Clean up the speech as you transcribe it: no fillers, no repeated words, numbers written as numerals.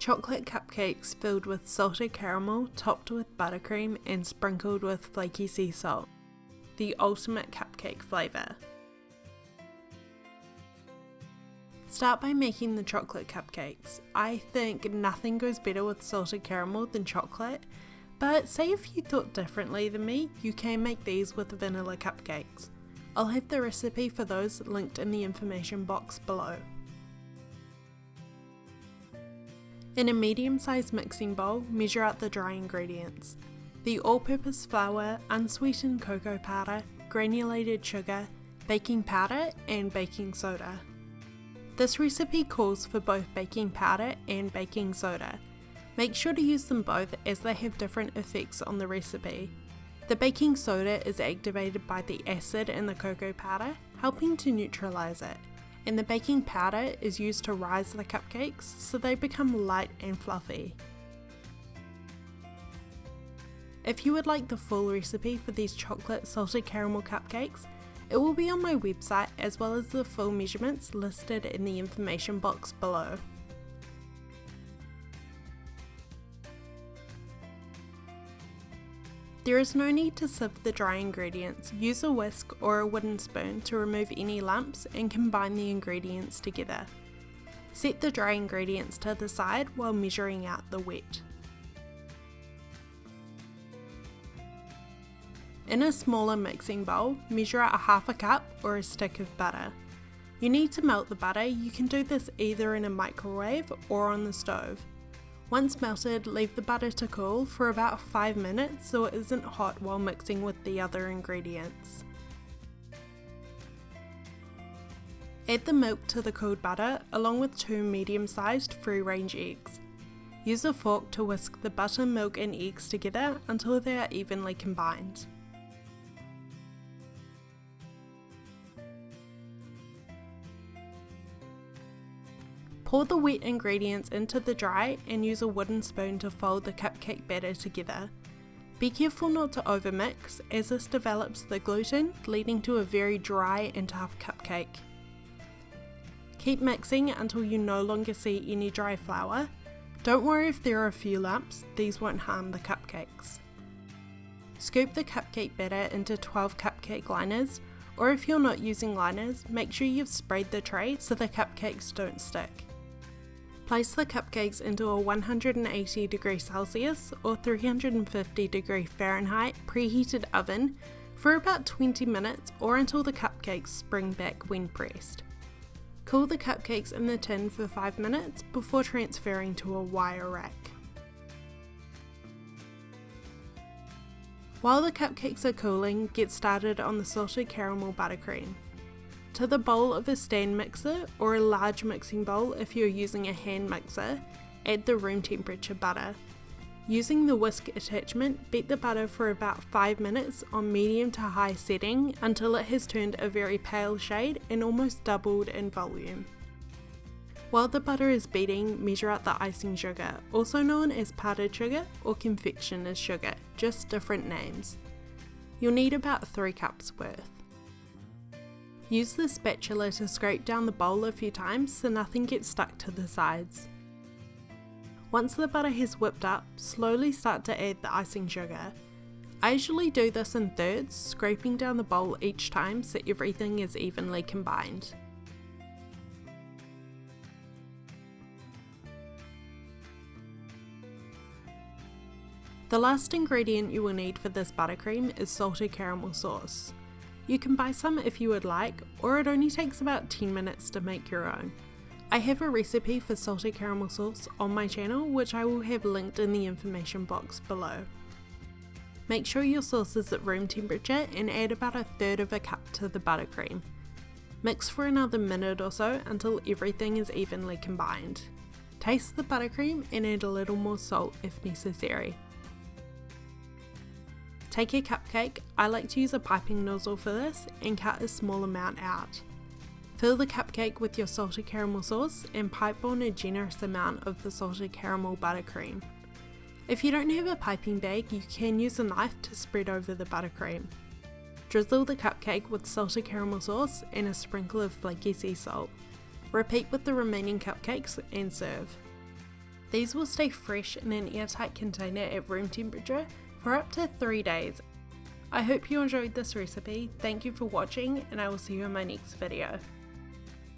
chocolate cupcakes filled with salted caramel, topped with buttercream and sprinkled with flaky sea salt. The ultimate cupcake flavour. Start by making the chocolate cupcakes. I think nothing goes better with salted caramel than chocolate, but say if you thought differently than me, you can make these with vanilla cupcakes. I'll have the recipe for those linked in the information box below. In a medium-sized mixing bowl, measure out the dry ingredients. The all-purpose flour, unsweetened cocoa powder, granulated sugar, baking powder and baking soda. This recipe calls for both baking powder and baking soda. Make sure to use them both as they have different effects on the recipe. The baking soda is activated by the acid in the cocoa powder, helping to neutralize it, and the baking powder is used to rise the cupcakes so they become light and fluffy. If you would like the full recipe for these chocolate salted caramel cupcakes, it will be on my website as well as the full measurements listed in the information box below. There is no need to sieve the dry ingredients. Use a whisk or a wooden spoon to remove any lumps and combine the ingredients together. Set the dry ingredients to the side while measuring out the wet. In a smaller mixing bowl, measure out a half a cup or a stick of butter. You need to melt the butter. You can do this either in a microwave or on the stove. Once melted, leave the butter to cool for about 5 minutes so it isn't hot while mixing with the other ingredients. Add the milk to the cooled butter along with 2 medium-sized free-range eggs. Use a fork to whisk the butter, milk and eggs together until they are evenly combined. Pour the wet ingredients into the dry and use a wooden spoon to fold the cupcake batter together. Be careful not to overmix as this develops the gluten, leading to a very dry and tough cupcake. Keep mixing until you no longer see any dry flour. Don't worry if there are a few lumps, these won't harm the cupcakes. Scoop the cupcake batter into 12 cupcake liners, or if you're not using liners, make sure you've sprayed the tray so the cupcakes don't stick. Place the cupcakes into a 180 degrees Celsius or 350 degrees Fahrenheit preheated oven for about 20 minutes or until the cupcakes spring back when pressed. Cool the cupcakes in the tin for 5 minutes before transferring to a wire rack. While the cupcakes are cooling, get started on the salted caramel buttercream. To the bowl of a stand mixer or a large mixing bowl if you're using a hand mixer, add the room temperature butter. Using the whisk attachment, beat the butter for about 5 minutes on medium to high setting until it has turned a very pale shade and almost doubled in volume. While the butter is beating, measure out the icing sugar, also known as powdered sugar or confectioner's sugar, just different names. You'll need about 3 cups worth. Use the spatula to scrape down the bowl a few times so nothing gets stuck to the sides. Once the butter has whipped up, slowly start to add the icing sugar. I usually do this in thirds, scraping down the bowl each time so everything is evenly combined. The last ingredient you will need for this buttercream is salted caramel sauce. You can buy some if you would like, or it only takes about 10 minutes to make your own. I have a recipe for salted caramel sauce on my channel which I will have linked in the information box below. Make sure your sauce is at room temperature and add about 1/3 of a cup to the buttercream. Mix for another minute or so until everything is evenly combined. Taste the buttercream and add a little more salt if necessary. Take a cupcake, I like to use a piping nozzle for this, and cut a small amount out. Fill the cupcake with your salted caramel sauce and pipe on a generous amount of the salted caramel buttercream. If you don't have a piping bag, you can use a knife to spread over the buttercream. Drizzle the cupcake with salted caramel sauce and a sprinkle of flaky sea salt. Repeat with the remaining cupcakes and serve. These will stay fresh in an airtight container at room temperature for up to 3 days. I hope you enjoyed this recipe, thank you for watching, and I will see you in my next video.